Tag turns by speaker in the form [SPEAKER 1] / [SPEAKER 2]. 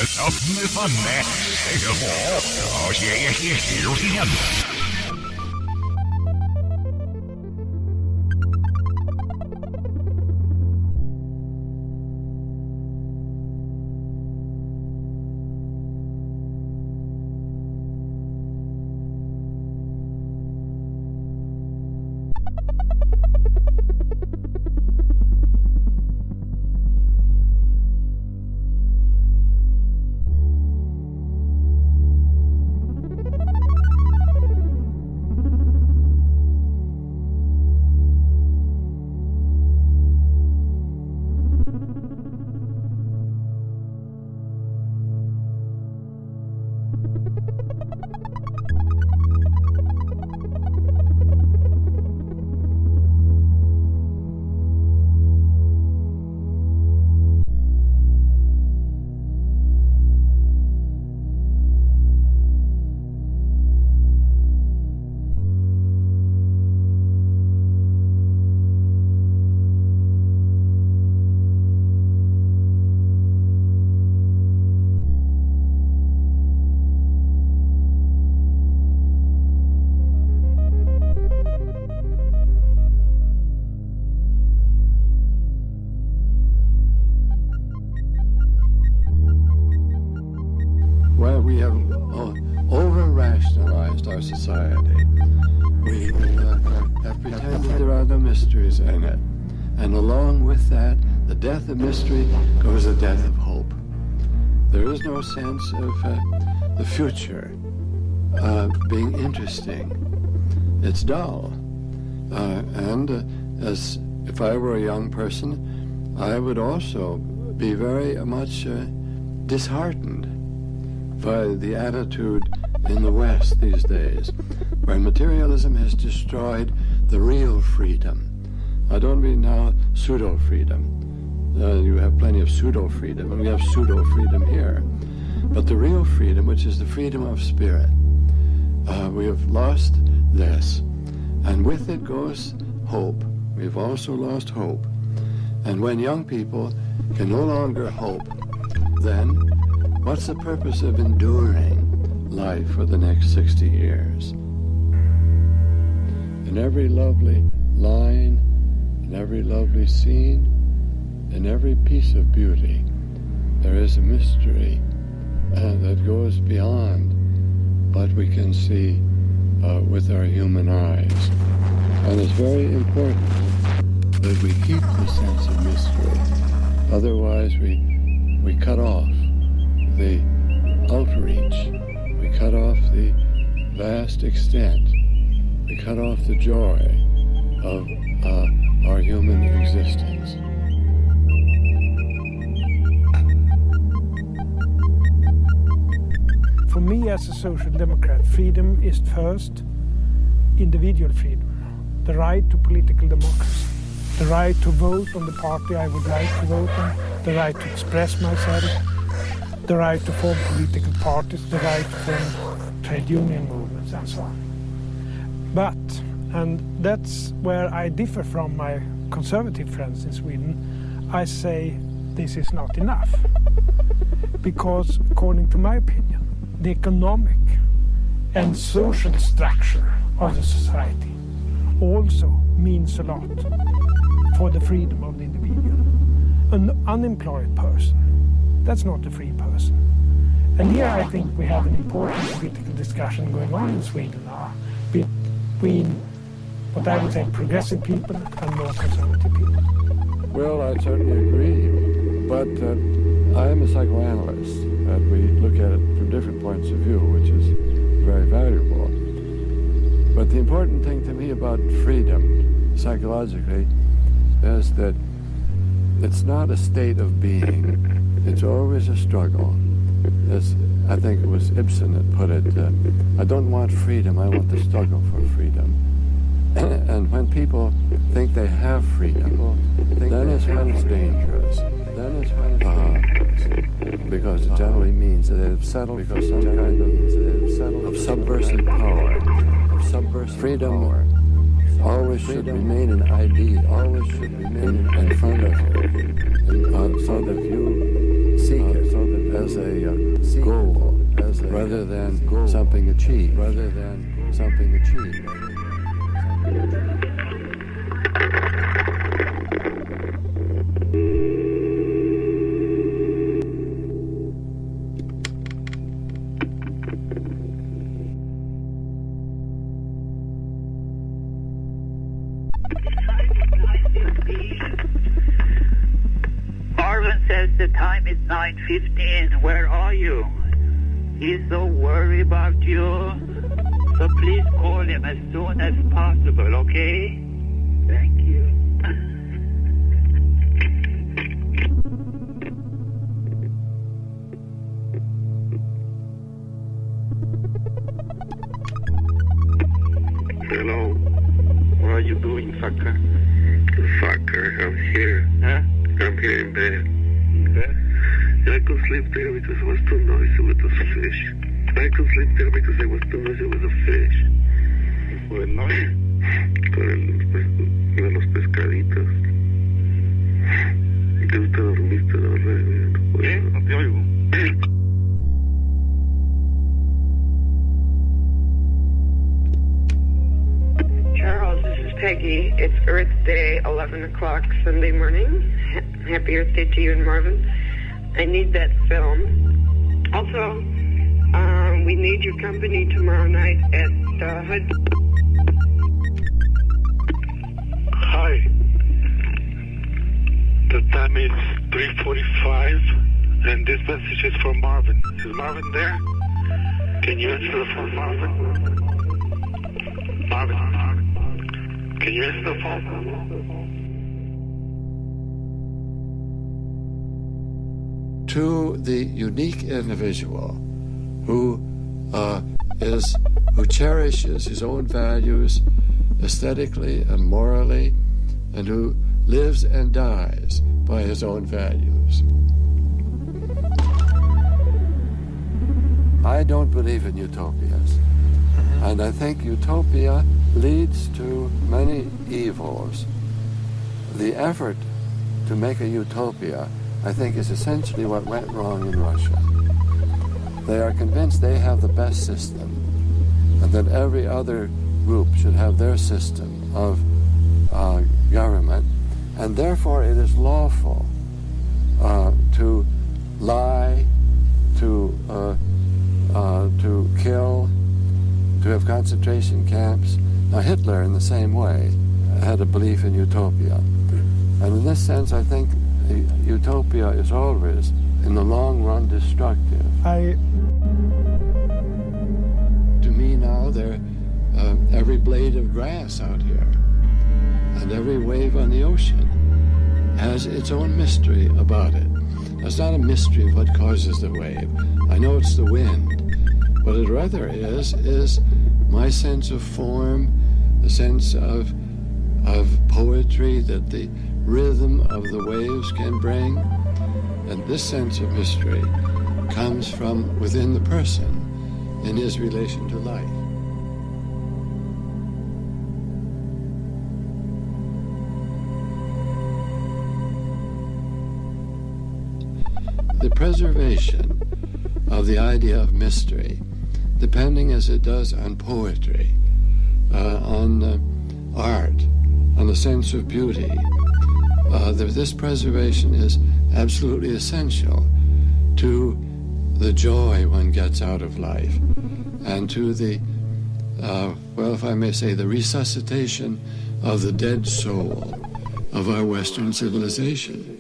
[SPEAKER 1] Med Fanne. Ja, igen.
[SPEAKER 2] We have over-rationalized our society. We have pretended there are no mysteries in it. And along with that, the death of mystery goes the death of hope. There is no sense of the future being interesting. It's dull. As if I were a young person, I would also be very much disheartened by the attitude in the West these days, where materialism has destroyed the real freedom. I don't mean now pseudo-freedom. You have plenty of pseudo-freedom, and we have pseudo-freedom here. But the real freedom, which is the freedom of spirit, we have lost this. And with it goes hope. We've also lost hope. And when young people can no longer hope, then what's the purpose of enduring life for the next 60 years? In every lovely line, in every lovely scene, in every piece of beauty, there is a mystery that goes beyond what we can see with our human eyes. And it's very important that we keep the sense of mystery. Otherwise, we cut off the outreach, we cut off the vast extent, we cut off the joy of our human existence.
[SPEAKER 3] For me as a social democrat, freedom is first individual freedom, the right to political democracy, the right to vote on the party I would like to vote on, the right to express myself, the right to form political parties, the right to form trade union movements, and so on. But, and that's where I differ from my conservative friends in Sweden, I say this is not enough. Because, according to my opinion, the economic and social structure of the society also means a lot for the freedom of the individual. An unemployed person, that's not a free person. And here I think we have an important political discussion going on in Sweden now between what I would say progressive people and more conservative people.
[SPEAKER 2] Well, I certainly agree, but I'm a psychoanalyst, and we look at it from different points of view, which is very valuable. But the important thing to me about freedom, psychologically, is that it's not a state of being. It's always a struggle. As I think it was Ibsen that put it, I don't want freedom, I want the struggle for freedom. And when people think they have freedom, then it's when it's dangerous. Then it's when it's dangerous. Because it generally means that they've settled for some kind of subversive power. Of subversive freedom power. Always should remain an ID, always should remain in front of you. So that you seek it as a goal, rather than something achieved,
[SPEAKER 4] Marvin says the time is 9:15. Where are you? He's so worried about you. So please call him as soon as possible, okay? Thank you.
[SPEAKER 5] Hello. What are you doing, sucker? Sucker, I'm here.
[SPEAKER 4] Huh?
[SPEAKER 5] I'm here in bed.
[SPEAKER 4] In bed?
[SPEAKER 5] I couldn't sleep there because it was too noisy with the fish. I couldn't sleep there because it was too noisy with the fish.
[SPEAKER 4] Fue noise.
[SPEAKER 5] Con los pescaditos. ¿Y tú te dormiste?
[SPEAKER 4] ¿Qué? No te oigo.
[SPEAKER 6] Charles, this is Peggy. It's Earth Day, 11 o'clock Sunday morning. Happy Earth Day to you and Marvin. I need that film. Also, we need your company tomorrow night at Hood.
[SPEAKER 5] Hi. The time is 3:45, and this message is from Marvin. Is Marvin there? Can you answer the phone, Marvin? Marvin, can you answer the phone?
[SPEAKER 2] To the unique individual who cherishes his own values aesthetically and morally, and who lives and dies by his own values. I don't believe in utopias, and I think utopia leads to many evils. The effort to make a utopia, I think, is essentially what went wrong in Russia. They are convinced they have the best system, and that every other group should have their system of government, and therefore it is lawful to lie, to kill, to have concentration camps. Now Hitler, in the same way, had a belief in utopia. And in this sense, I think utopia is always, in the long run, destructive. To me now, every blade of grass out here and every wave on the ocean has its own mystery about it. It's not a mystery of what causes the wave. I know it's the wind. What it rather is my sense of form, the sense of poetry that the rhythm of the waves can bring. And this sense of mystery comes from within the person in his relation to life. The preservation of the idea of mystery, depending as it does on poetry, on art, on the sense of beauty, this preservation is absolutely essential to the joy one gets out of life, and to the, well, if I may say, the resuscitation of the dead soul of our Western civilization.